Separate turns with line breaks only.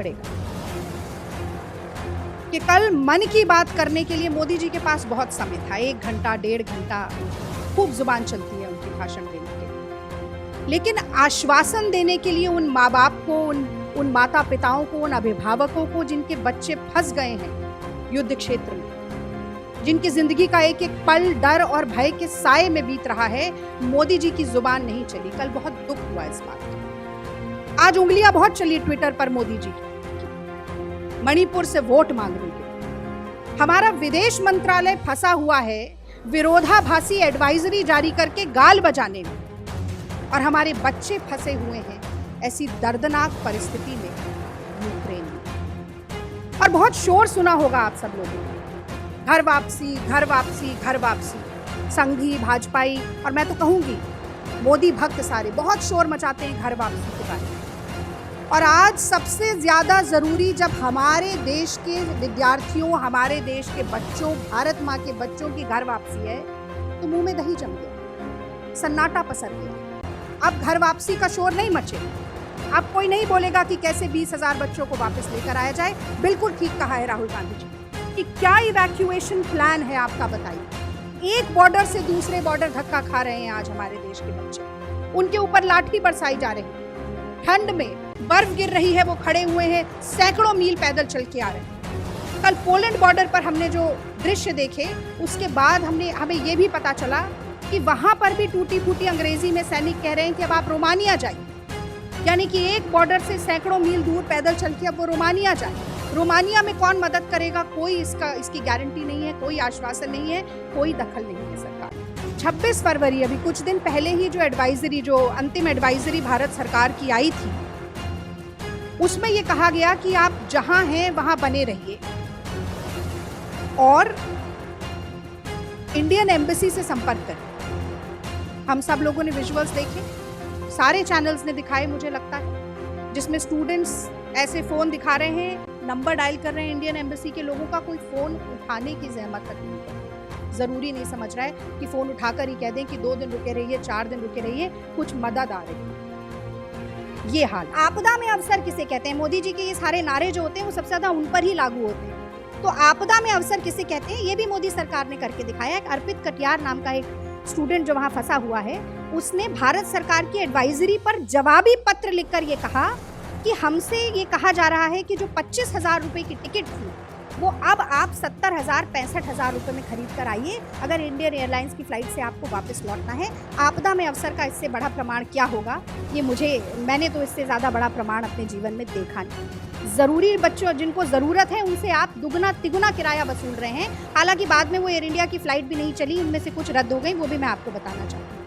पड़ेगा कि कल मन की बात करने के लिए मोदी जी के पास बहुत समय था, 1 घंटा 1.5 घंटा खूब जुबान चलती है उनकी भाषण देने के लिए, लेकिन आश्वासन देने के लिए उन माँ बाप को, उन माता पिताओं को, उन अभिभावकों को जिनके बच्चे फंस गए हैं युद्ध क्षेत्र में, जिनकी जिंदगी का एक एक पल डर और भय के साए में बीत रहा है, मोदी जी की जुबान नहीं चली। कल बहुत दुख हुआ इस बात का। आज उंगलियां बहुत चली ट्विटर पर मोदी जी की, मणिपुर से वोट मांगने के। हमारा विदेश मंत्रालय फंसा हुआ है विरोधाभासी एडवाइजरी जारी करके गाल बजाने में, और हमारे बच्चे फंसे हुए हैं ऐसी दर्दनाक परिस्थिति में यूक्रेन में। और बहुत शोर सुना होगा आप सब लोगों ने, घर वापसी घर वापसी घर वापसी, संघी भाजपाई और मैं तो कहूंगी मोदी भक्त सारे बहुत शोर मचाते हैं घर वापसी के बारे में। और आज सबसे ज्यादा जरूरी, जब हमारे देश के विद्यार्थियों, हमारे देश के बच्चों, भारत माँ के बच्चों की घर वापसी है, तो मुंह में दही जम गया, सन्नाटा पसर गया। अब घर वापसी का शोर नहीं मचेगा, अब कोई नहीं बोलेगा कि कैसे 20,000 बच्चों को वापस लेकर आया जाए। बिल्कुल ठीक कहा है राहुल गांधी जी कि क्या इवैक्यूएशन प्लान है आपका, बताइए। एक बॉर्डर से दूसरे बॉर्डर धक्का खा रहे हैं आज हमारे देश के बच्चे, उनके ऊपर लाठी बरसाई जा रही है, ठंड में बर्फ गिर रही है, वो खड़े हुए हैं, सैकड़ों मील पैदल चल के आ रहे हैं। कल पोलैंड बॉर्डर पर हमने जो दृश्य देखे, उसके बाद हमें ये भी पता चला कि वहां पर भी टूटी फूटी अंग्रेजी में सैनिक कह रहे हैं कि अब आप रोमानिया जाइए, यानी कि एक बॉर्डर से सैकड़ों मील दूर पैदल चल के अब वो रोमानिया जाए। रोमानिया में कौन मदद करेगा, कोई इसकी गारंटी नहीं है, कोई आश्वासन नहीं है, कोई दखल नहीं है सरकार। 26 फरवरी, अभी कुछ दिन पहले ही जो अंतिम एडवाइजरी भारत सरकार की आई थी, उसमें ये कहा गया कि आप जहां हैं वहां बने रहिए और इंडियन एम्बेसी से संपर्क करें। हम सब लोगों ने विजुअल्स देखे, सारे चैनल्स ने दिखाए मुझे लगता है, जिसमें स्टूडेंट्स ऐसे फोन दिखा रहे हैं, नंबर डायल कर रहे हैं इंडियन एम्बेसी के। लोगों का कोई फोन उठाने की जहमत तक नहीं है, जरूरी नहीं समझ रहा है कि फोन उठाकर ही कह दें कि 2 दिन रुके रहिए, 4 दिन रुके रहिए, कुछ मदद आ रही है। ये हाल। आपदा में अवसर किसे कहते हैं? मोदी जी के ये सारे नारे जो होते हैं वो सबसे ज्यादा उन पर ही लागू होते हैं। तो आपदा में अवसर किसे कहते हैं, ये भी मोदी सरकार ने करके दिखाया। एक अर्पित कटियार नाम का एक स्टूडेंट जो वहां फंसा हुआ है, उसने भारत सरकार की एडवाइजरी पर जवाबी पत्र लिखकर ये कहा कि हमसे ये कहा जा रहा है कि जो 25,000 रुपए की टिकट थी वो अब आप 70,000 65,000 रुपए में खरीद कर आइए, अगर इंडियन एयरलाइंस की फ्लाइट से आपको वापस लौटना है। आपदा में अवसर का इससे बड़ा प्रमाण क्या होगा, मैंने तो इससे ज़्यादा बड़ा प्रमाण अपने जीवन में देखा नहीं। ज़रूरी बच्चों जिनको ज़रूरत है उनसे आप दुगना तिगुना किराया वसूल रहे हैं। हालांकि बाद में वो एयर इंडिया की फ़्लाइट भी नहीं चली, उनमें से कुछ रद्द हो गई, वो भी मैं आपको बताना चाहती हूँ।